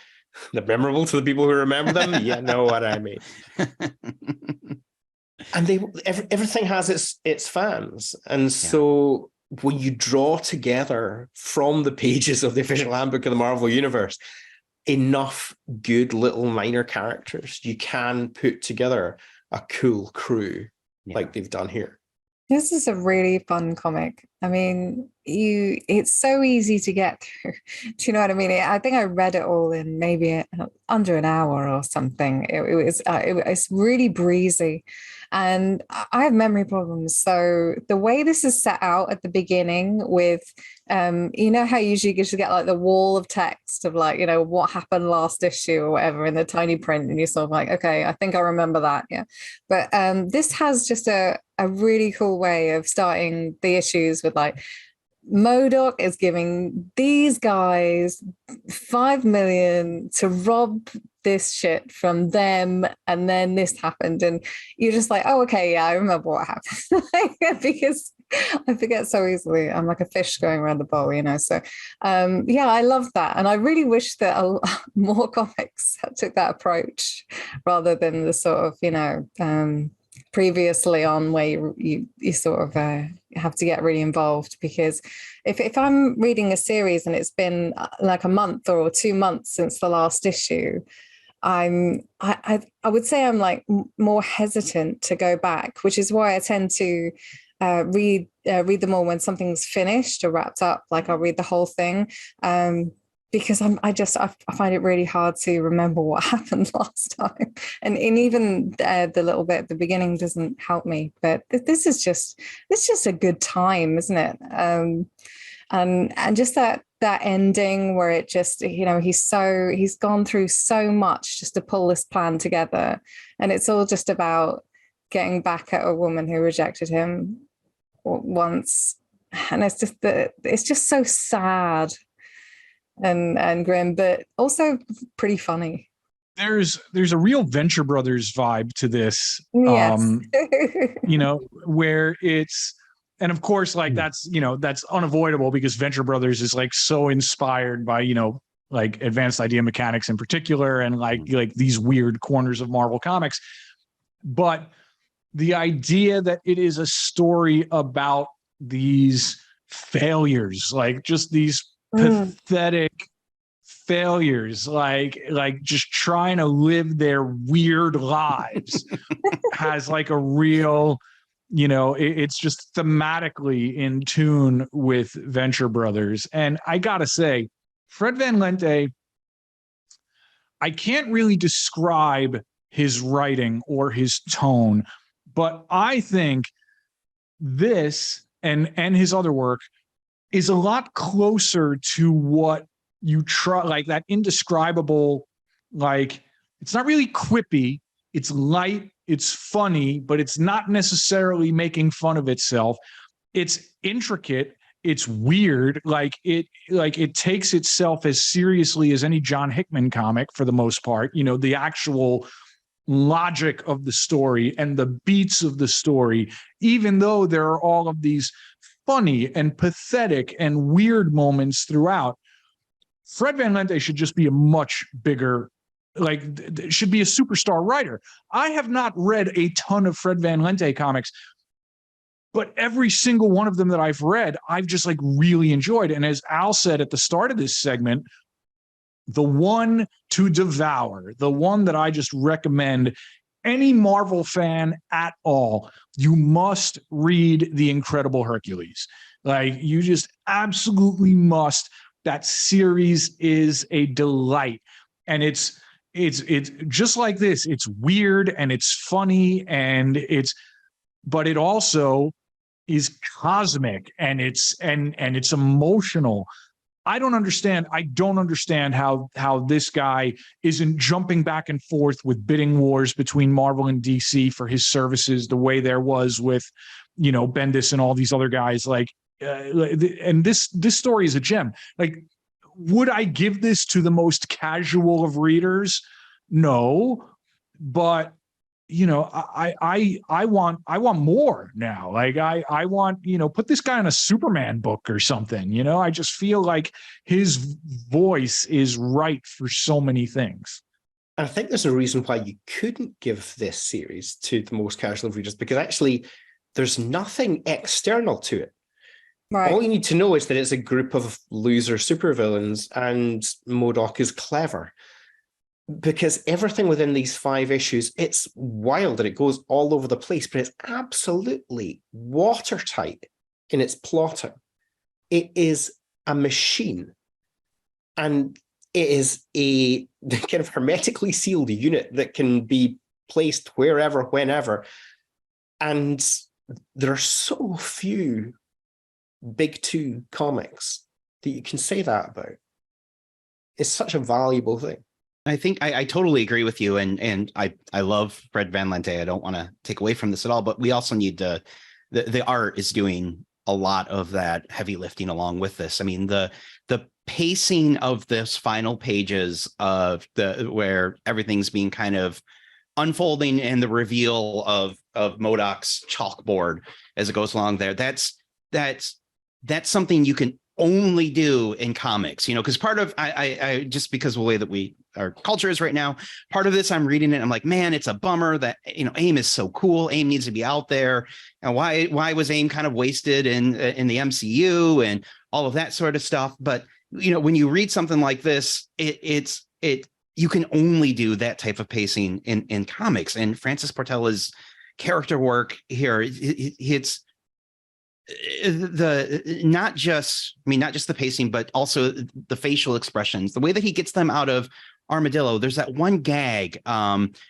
They're memorable to the people who remember them. You know what I mean? And everything has its fans. And so when you draw together from the pages of the official handbook of the Marvel Universe enough good little minor characters, you can put together a cool crew like they've done here. This is a really fun comic. I mean, it's so easy to get through. Do you know what I mean? I think I read it all in maybe under an hour or something. It's really breezy. And I have memory problems. So the way this is set out at the beginning with, you know how usually you just get like the wall of text of like, you know, what happened last issue or whatever in the tiny print. And you're sort of like, okay, I think I remember that. Yeah. But this has just a really cool way of starting the issues with like, MODOK is giving these guys 5 million to rob this shit from them, and then this happened, and you're just like, oh, okay, yeah, I remember what happened. Because I forget so easily. I'm like a fish going around the bowl, you know. So yeah, I love that, and I really wish that more comics took that approach rather than the sort of, you know, previously on where you sort of have to get really involved. Because if I'm reading a series and it's been like a month or 2 months since the last issue, I would say I'm like more hesitant to go back, which is why I tend to read them all when something's finished or wrapped up. Like I'll read the whole thing. Because I find it really hard to remember what happened last time, and even the little bit at the beginning doesn't help me. But this is just a good time, isn't it? And just that ending where it just, you know, he's gone through so much just to pull this plan together, and it's all just about getting back at a woman who rejected him once, and it's just so sad and grim, but also pretty funny. There's a real Venture Brothers vibe to this. Yes. You know, where it's, and of course, like that's unavoidable because Venture Brothers is like so inspired by, you know, like advanced idea mechanics in particular, and like these weird corners of Marvel Comics. But the idea that it is a story about these failures, like just these pathetic failures, like just trying to live their weird lives, has like a real, it's just thematically in tune with Venture Brothers. And I gotta say, Fred Van Lente, I can't really describe his writing or his tone, but I think this and his other work is a lot closer to what you try, like that indescribable, like it's not really quippy, it's light, it's funny, but it's not necessarily making fun of itself. It's intricate, it's weird, like it takes itself as seriously as any John Hickman comic for the most part. The actual logic of the story and the beats of the story, even though there are all of these funny and pathetic and weird moments throughout. Fred Van Lente should just be a much bigger, should be a superstar writer. I have not read a ton of Fred Van Lente comics, but every single one of them that I've read, I've just really enjoyed. And as Al said at the start of this segment, the one to devour, the one that I just recommend any Marvel fan at all, you must read The Incredible Hercules. You just absolutely must. That series is a delight. And it's just like this. It's weird and it's funny but it also is cosmic and it's emotional. I don't understand how this guy isn't jumping back and forth with bidding wars between Marvel and DC for his services the way there was with, Bendis and all these other guys. And this story is a gem. Would I give this to the most casual of readers? No, but I want more now. I want, put this guy on a Superman book or something. I just feel like his voice is right for so many things. And I think there's a reason why you couldn't give this series to the most casual of readers, because actually there's nothing external to it. Right. All you need to know is that it's a group of loser supervillains and MODOK is clever. Because everything within these 5 issues, it's wild and it goes all over the place, but it's absolutely watertight in its plotting. It is a machine. And it is a kind of hermetically sealed unit that can be placed wherever, whenever. And there are so few Big 2 comics that you can say that about. It's such a valuable thing. I think I totally agree with you, and I love Fred Van Lente. I don't want to take away from this at all, but we also need the art is doing a lot of that heavy lifting along with this. I mean, the pacing of this final pages of where everything's being kind of unfolding and the reveal of MODOK's chalkboard as it goes along there. That's something you can only do in comics, because part of I just because of the way that our culture is right now, part of this I'm reading it, I'm like, man, it's a bummer that AIM is so cool. AIM needs to be out there, and why was AIM kind of wasted in the MCU and all of that sort of stuff. But when you read something like this, you can only do that type of pacing in comics. And Francis Portella's character work here, it's not just the pacing, but also the facial expressions, the way that he gets them out of Armadillo. There's that one gag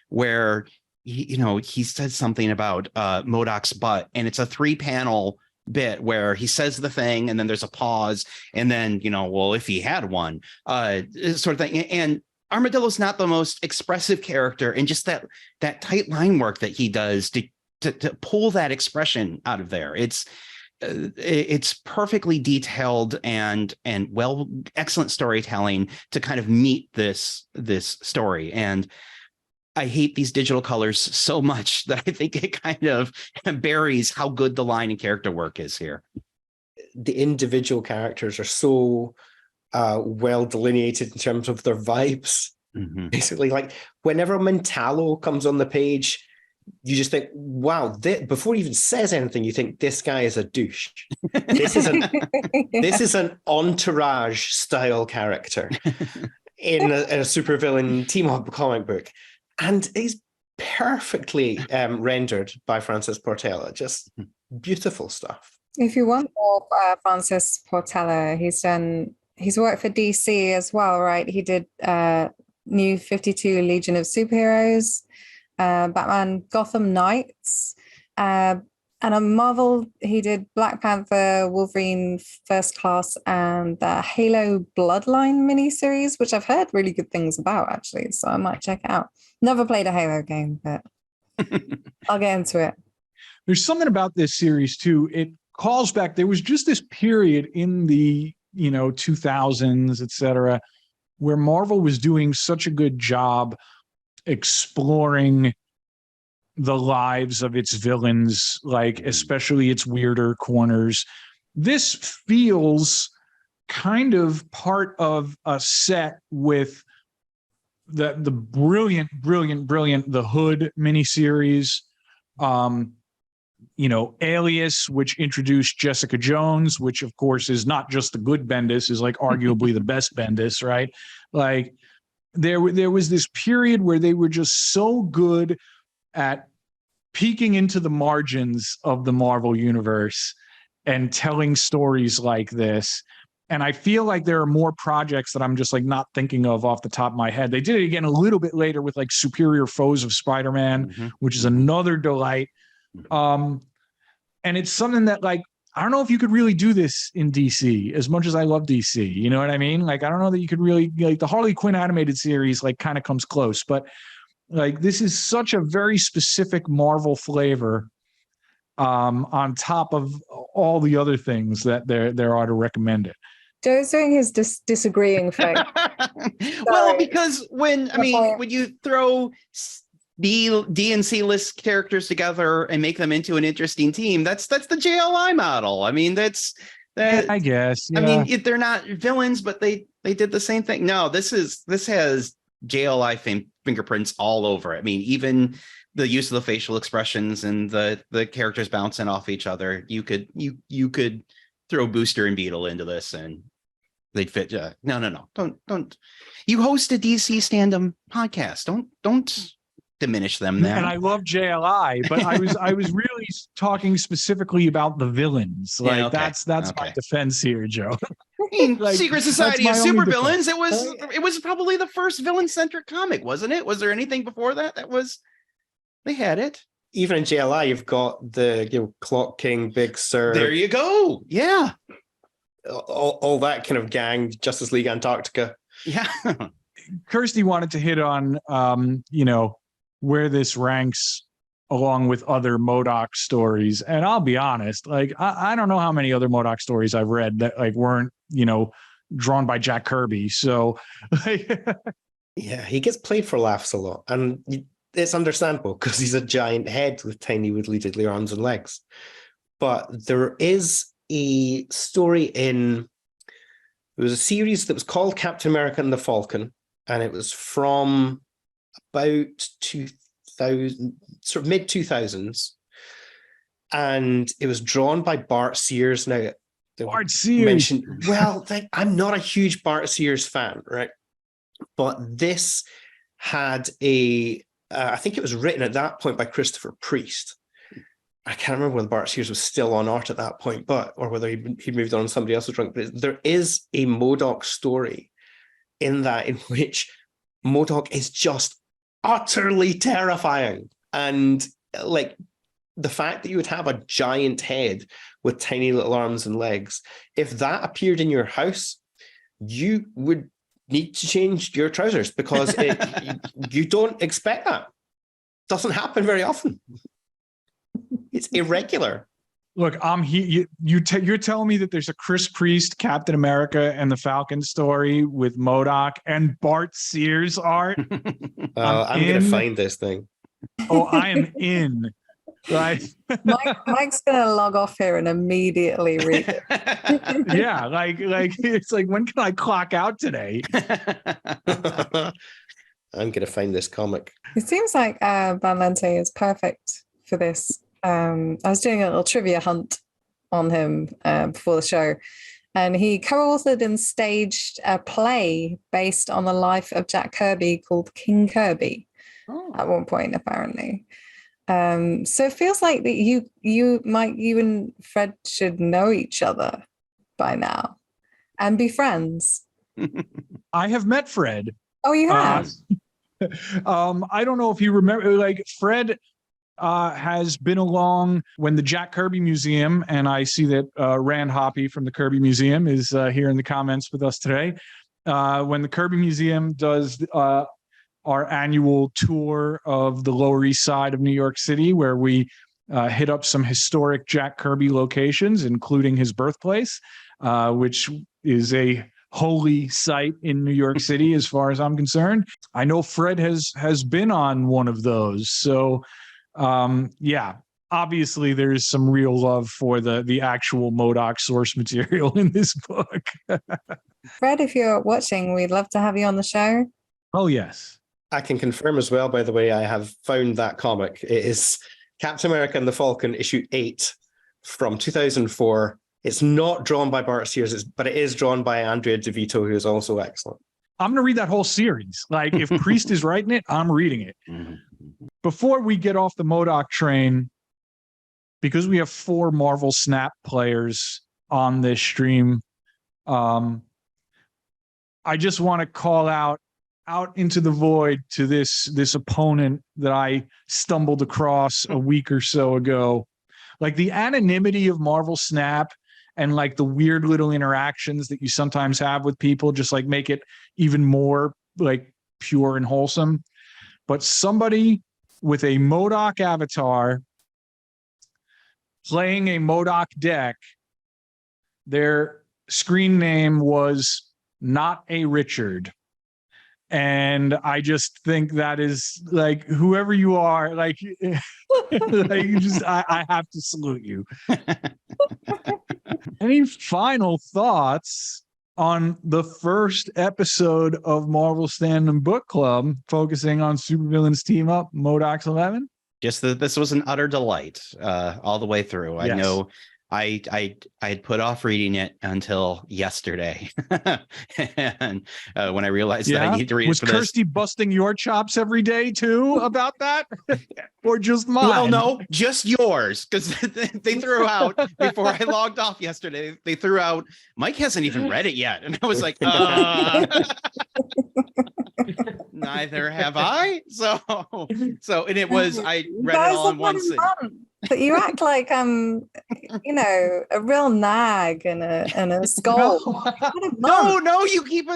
where he says something about MODOK's butt, and it's a 3-panel bit where he says the thing and then there's a pause and then well, if he had one sort of thing. And Armadillo's not the most expressive character, and just that tight line work that he does to pull that expression out of there, it's perfectly detailed and excellent storytelling to kind of meet this story. And I hate these digital colors so much that I think it kind of buries how good the line and character work is here. The individual characters are so well delineated in terms of their vibes. Mm-hmm. Basically, like whenever Mentalo comes on the page, you just think, wow, before he even says anything, you think this guy is a douche. This is an Entourage style character. in a supervillain team-up comic book. And he's perfectly rendered by Francis Portela. Just beautiful stuff. If you want more Francis Portela, he's worked for DC as well, right? He did New 52 Legion of Superheroes, Batman Gotham Knights, and on Marvel, he did Black Panther, Wolverine First Class, and the Halo Bloodline miniseries, which I've heard really good things about, actually. So I might check it out. Never played a Halo game, but I'll get into it. There's something about this series too. It calls back. There was just this period in the 2000s, etc., where Marvel was doing such a good job exploring the lives of its villains, like especially its weirder corners. This feels kind of part of a set with the brilliant The Hood miniseries, Alias, which introduced Jessica Jones, which of course is not just the good Bendis, is like arguably the best Bendis, right? Like there was this period where they were just so good at peeking into the margins of the Marvel universe and telling stories like this. And I feel like there are more projects that I'm just like not thinking of off the top of my head. They did it again a little bit later with like Superior Foes of Spider-Man, which is another delight. And it's something that, like, I don't know if you could really do this in DC as much as I love DC. You know what I mean? Like, I don't know that you could really, like, the Harley Quinn animated series, like, kind of comes close, but like, this is such a very specific Marvel flavor on top of all the other things that there are to recommend it. Joe's doing his disagreeing face. Well, because when you throw D and C list characters together and make them into an interesting team, that's the JLI model. I mean, that's that. I guess. Yeah. I mean, they're not villains, but they did the same thing. No, this has JLI fingerprints all over it. I mean, even the use of the facial expressions and the characters bouncing off each other. You could throw Booster and Beetle into this and they'd fit. No. Don't. You host a DC Standom podcast. Don't diminish them there. And I love JLI, but I was really talking specifically about the villains. Like, yeah, okay. That's my defense here, Joe. I mean, like, Secret Society of Supervillains. It was probably the first villain-centric comic, wasn't it? Was there anything before that? They had it. Even in JLI, you've got the Clock King, Big Sur. There you go. Yeah. All that kind of gang, Justice League Antarctica. Yeah. Kirsty wanted to hit on where this ranks along with other MODOK stories. And I'll be honest, like, I don't know how many other MODOK stories I've read that like weren't, drawn by Jack Kirby. So yeah, he gets played for laughs a lot. And it's understandable because he's a giant head with tiny wiggly arms and legs. But there is a story there was a series that was called Captain America and the Falcon, and it was from about 2000, sort of mid 2000s, and it was drawn by Bart Sears. Now, Bart Sears. I'm not a huge Bart Sears fan, right? But this had I think it was written at that point by Christopher Priest. I can't remember whether Bart Sears was still on art at that point, or whether he moved on and somebody else was drunk. But there is a MODOK story in which MODOK is just utterly terrifying. And like the fact that you would have a giant head with tiny little arms and legs, if that appeared in your house, you would need to change your trousers because you don't expect that. Doesn't happen very often. It's irregular. Look, I'm here. You're telling me that there's a Chris Priest, Captain America, and the Falcon story with MODOK and Bart Sears art. I'm going to find this thing. Oh, I am in. Right. Mike's going to log off here and immediately read it. Yeah, like it's like, when can I clock out today? I'm going to find this comic. It seems like Van Lente is perfect for this. I was doing a little trivia hunt on him before the show, And he co-authored and staged a play based on the life of Jack Kirby called King Kirby at one point, apparently. So it feels like that you and Fred should know each other by now and be friends. I have met Fred. Oh, you have? I don't know if you remember, like Fred has been along when the Jack Kirby Museum, and I see that Rand Hoppy from the Kirby Museum is here in the comments with us today. When the Kirby Museum does our annual tour of the Lower East Side of New York City, where we hit up some historic Jack Kirby locations, including his birthplace, which is a holy site in New York City, as far as I'm concerned. I know Fred has been on one of those. So, yeah, obviously there's some real love for the actual MODOK source material in this book. Fred, if you're watching, we'd love to have you on the show. Oh, yes. I can confirm as well, by the way, I have found that comic. It is Captain America and the Falcon, issue 8 from 2004. It's not drawn by Bart Sears, but it is drawn by Andrea DeVito, who is also excellent. I'm going to read that whole series. Like, if Priest is writing it, I'm reading it. Before we get off the MODOK train, because we have 4 Marvel Snap players on this stream, I just want to call out into the void to this opponent that I stumbled across a week or so ago. Like, the anonymity of Marvel Snap and like the weird little interactions that you sometimes have with people just like make it even more like pure and wholesome. But somebody with a MODOK avatar playing a MODOK deck, their screen name was Not a Richard. And I just think that is like, whoever you are, like, like you just, I have to salute you. Any final thoughts on the first episode of Marvel Standom Book Club, focusing on supervillains team up, MODOK's 11? Just that this was an utter delight all the way through. Yes. I know I had put off reading it until yesterday, and when I realized that I need to read was it for Kirsty busting your chops every day too about that, or just mine? Well, no, just yours, because they threw out before I logged off yesterday. They threw out Mike hasn't even read it yet, and I was like, neither have I. So, and it was I read it all in one sitting. But you act like you know, a real nag and a skull. No, you keep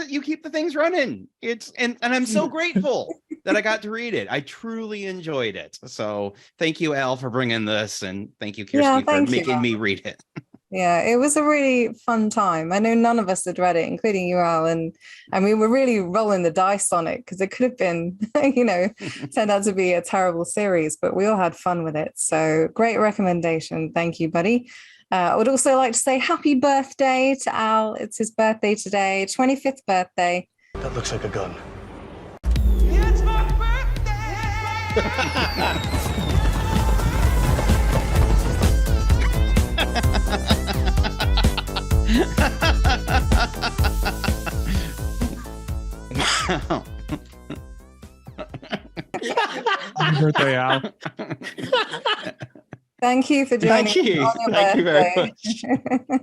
the things running. It's and I'm so grateful that I got to read it. I truly enjoyed it. So thank you, Al, for bringing this, and thank you, Kirsty, for making me read it. Yeah, it was a really fun time. I know none of us had read it, including you, Al, and we were really rolling the dice on it because it could have been, you know, turned out to be a terrible series, but we all had fun with it. So great recommendation. Thank you, buddy. I would also like to say happy birthday to Al. It's his birthday today, 25th birthday. That looks like a gun. It's my birthday! Happy birthday, Al. Thank you for joining. Thank you. On your Thank you very birthday. much.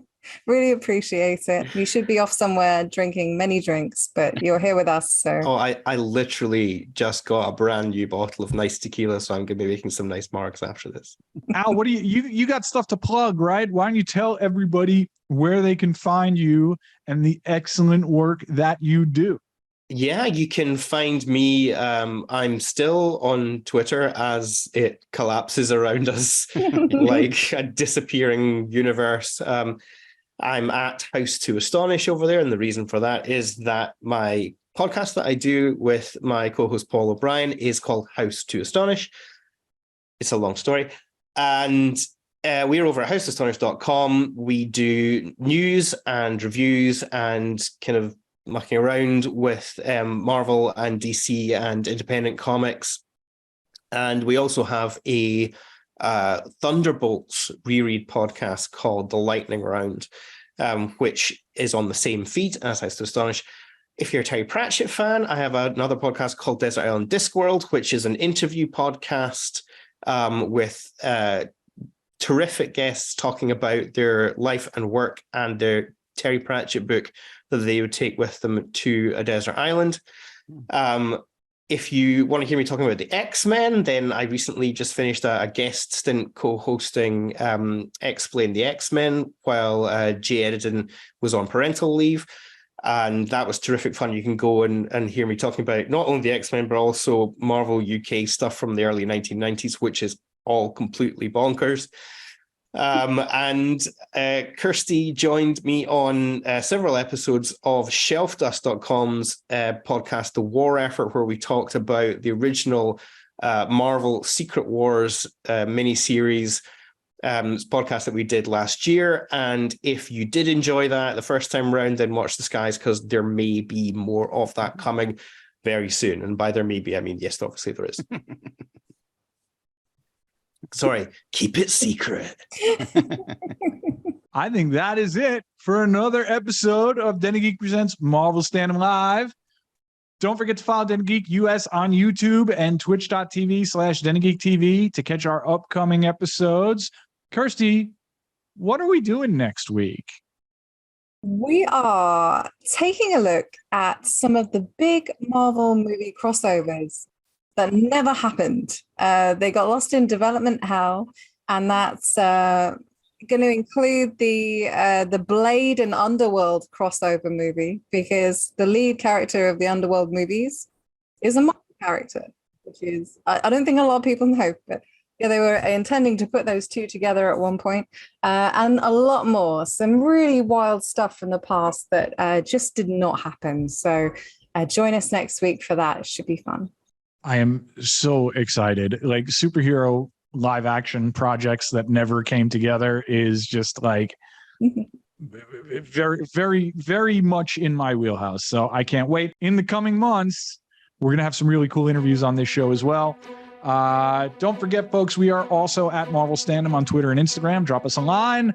Really appreciate it. You should be off somewhere drinking many drinks, but you're here with us. So Oh, I literally just got a brand new bottle of nice tequila, so I'm going to be making some nice marks after this. Al, what do you got stuff to plug, right? Why don't you tell everybody where they can find you and the excellent work that you do? Yeah, you can find me. I'm still on Twitter as it collapses around us like a disappearing universe. I'm at House to Astonish over there, and the reason for that is that my podcast that I do with my co-host Paul O'Brien is called House to Astonish. It's a long story. And we're over at houseastonish.com. We do news and reviews and kind of mucking around with Marvel and DC and independent comics. And we also have a Thunderbolts reread podcast called The Lightning Round. which is on the same feed as House to Astonish. If you're a Terry Pratchett fan, I have another podcast called Desert Island Discworld, which is an interview podcast with terrific guests talking about their life and work and their Terry Pratchett book that they would take with them to a desert island. If you want to hear me talking about the X-Men, then I recently just finished a guest stint co-hosting Explain the X-Men while Jay Edidin was on parental leave. And that was terrific fun. You can go and hear me talking about not only the X-Men, but also Marvel UK stuff from the early 1990s, which is all completely bonkers. And Kirsty joined me on several episodes of ShelfDust.com's podcast, The War Effort, where we talked about the original Marvel Secret Wars miniseries podcast that we did last year. And if you did enjoy that the first time around, then watch the skies, because there may be more of that coming very soon. And by there may be, I mean, yes, obviously there is. Sorry, keep it secret. I think that is it for another episode of Den of Geek Presents Marvel Standom Live. Don't forget to follow Den of Geek US on YouTube and twitch.tv/Den of Geek TV to catch our upcoming episodes. Kirsty, what are we doing next week? We are taking a look at some of the big Marvel movie crossovers that never happened. They got lost in development hell, and that's going to include the Blade and Underworld crossover movie, because the lead character of the Underworld movies is a Marvel character, which is, I don't think a lot of people know, but yeah, they were intending to put those two together at one point, and a lot more. Some really wild stuff from the past that just did not happen. So join us next week for that. It should be fun. I am so excited. Like, superhero live action projects that never came together is just like very, very, very much in my wheelhouse. So I can't wait. In the coming months, we're going to have some really cool interviews on this show as well. Don't forget, folks, we are also at Marvel Standom on Twitter and Instagram. Drop us a line.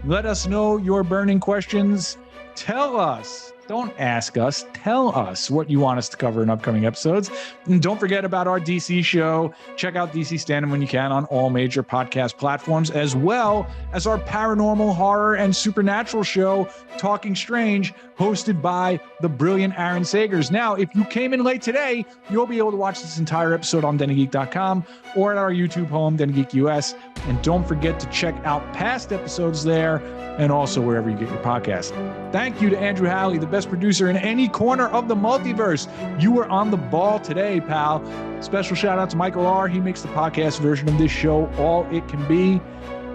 Let us know your burning questions. Tell us. Don't ask us. Tell us what you want us to cover in upcoming episodes. And don't forget about our DC show. Check out DC Standom when you can on all major podcast platforms, as well as our paranormal, horror, and supernatural show, Talking Strange, hosted by the brilliant Aaron Sagers. Now, if you came in late today, you'll be able to watch this entire episode on denofgeek.com or at our YouTube home, Den of Geek US. And don't forget to check out past episodes there, and also wherever you get your podcast. Thank you to Andrew Halley, the best producer in any corner of the multiverse. You were on the ball today, pal. Special shout out to Michael R. He makes the podcast version of this show all it can be.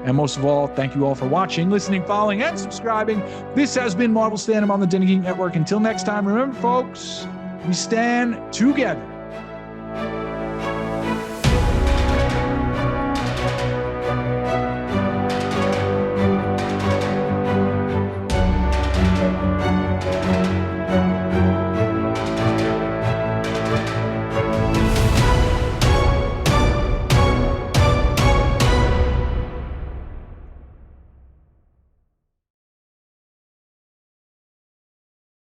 And most of all, thank you all for watching, listening, following, and subscribing. This has been Marvel Standom on the Den of Geek Network. Until next time, remember, folks, we stand together.